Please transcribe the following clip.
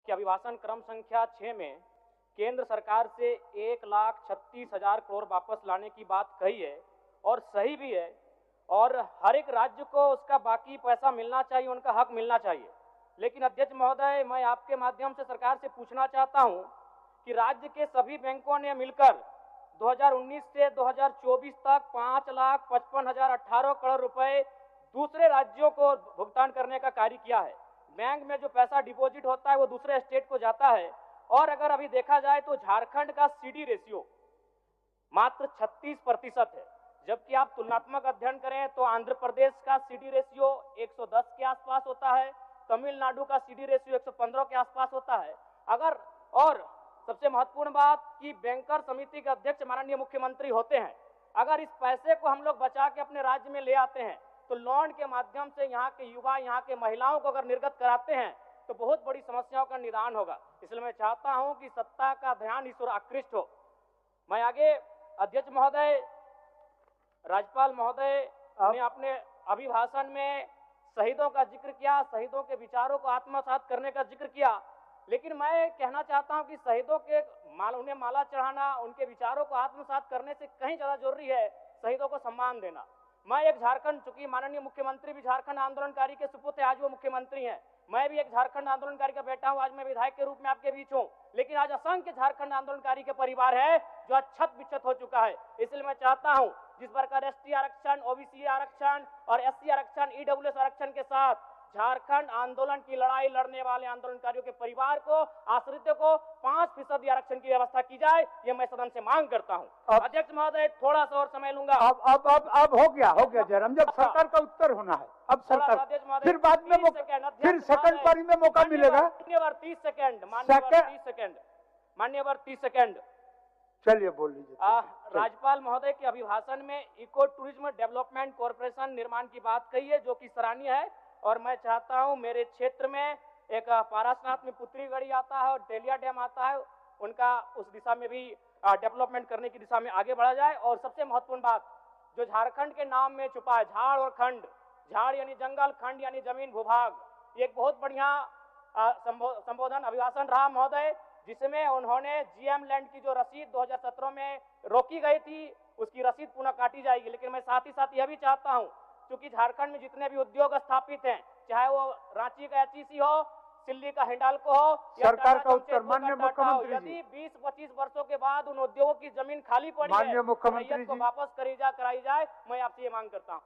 कि अभिभाषण क्रम संख्या 6 में केंद्र सरकार से 1,36,000 करोड़ वापस लाने की बात कही है और सही भी है, और हर एक राज्य को उसका बाकी पैसा मिलना चाहिए, उनका हक मिलना चाहिए। लेकिन अध्यक्ष महोदय, मैं आपके माध्यम से सरकार से पूछना चाहता हूं कि राज्य के सभी बैंकों ने मिलकर 2019 से 2024 तक 5,55,018 करोड़ रुपए दूसरे राज्यों को भुगतान करने का कार्य किया है। बैंक में जो पैसा डिपॉजिट होता है वो दूसरे स्टेट को जाता है, और अगर अभी देखा जाए तो झारखंड का सीडी रेशियो मात्र 36% है, जबकि आप तुलनात्मक अध्ययन करें तो आंध्र प्रदेश का सीडी रेशियो 110 के आसपास होता है, तमिलनाडु का सीडी रेशियो 115 के आसपास होता है। अगर और सबसे महत्वपूर्ण बात कि बैंकर समिति के अध्यक्ष माननीय मुख्यमंत्री होते हैं, अगर इस पैसे को हम लोग बचा के अपने राज्य में ले आते हैं तो लोन के माध्यम से यहाँ के युवा, यहाँ के महिलाओं को अगर निर्गत कराते हैं तो बहुत बड़ी समस्याओं का निदान होगा। इसलिए मैं चाहता हूं कि सत्ता का ध्यान इस ओर आकृष्ट हो। मैं आगे अध्यक्ष महोदय, राज्यपाल महोदय ने अपने अभिभाषण में शहीदों का जिक्र किया, शहीदों के विचारों को आत्मसात करने का जिक्र किया, लेकिन मैं कहना चाहता हूं कि शहीदों के उन्हें माला चढ़ाना, उनके विचारों को आत्मसात करने से कहीं ज्यादा जरूरी है शहीदों को सम्मान देना। मैं एक झारखंड, चूंकि माननीय मुख्यमंत्री भी झारखंड आंदोलनकारी के सुपुत्र आज वो मुख्यमंत्री हैं, मैं भी एक झारखंड आंदोलनकारी का बेटा हूं, आज मैं विधायक के रूप में आपके बीच हूं, लेकिन आज असंख्य झारखंड आंदोलनकारी के परिवार है जो अक्षत विक्षत हो चुका है। इसलिए मैं चाहता हूं जिस प्रकार एसटी आरक्षण, ओबीसी आरक्षण और एससी आरक्षण, ईडब्ल्यूएस आरक्षण के साथ झारखंड आंदोलन की लड़ाई लड़ने वाले आंदोलनकारियों के परिवार को, आश्रितों को 5% आरक्षण की व्यवस्था की जाए, ये मैं सदन से मांग करता हूं। अध्यक्ष महोदय, थोड़ा सा और समय लूंगा। अब हो गया जयराम, जब सरकार का उत्तर होना है, अब सरकार फिर बाद में फिर सेकंड पारी में मौका मिलेगा। मान्यवर 30 सेकंड, मान्यवर 30 सेकंड। चलिए बोल लीजिए। राज्यपाल महोदय के अभिभाषण में इको टूरिज्म डेवलपमेंट कॉर्पोरेशन निर्माण की बात कही है, जो कि सराहनीय है, और मैं चाहता हूं मेरे क्षेत्र में एक पारासनाथ में पुत्री गढ़ी आता है और तेलिया डैम आता है, उनका उस दिशा में भी डेवलपमेंट करने की दिशा में आगे बढ़ा जाए। और सबसे महत्वपूर्ण बात जो झारखंड के नाम में छुपा है, झाड़ और खंड, झाड़ यानी जंगल, खंड यानी जमीन भूभाग, ये एक बहुत बढ़िया संबोधन अभिभाषण रहा महोदय, जिसमें उन्होंने जीएम लैंड की जो रसीद 2017 में रोकी गई थी उसकी रसीद पुनः काटी जाएगी। लेकिन मैं साथ ही साथ यह भी चाहता हूं, क्योंकि झारखंड में जितने भी उद्योग स्थापित हैं, चाहे वो रांची का एचईसी हो, सिल्ली का हिंडाल्को हो, सरकार का उत्तर माननीय मुख्यमंत्री जी, यदि 20-25 वर्षों के बाद उन उद्योगों की जमीन खाली पड़ी है, माननीय मुख्यमंत्री जी को वापस कराई जाए, मैं आपसे ये मांग करता हूँ।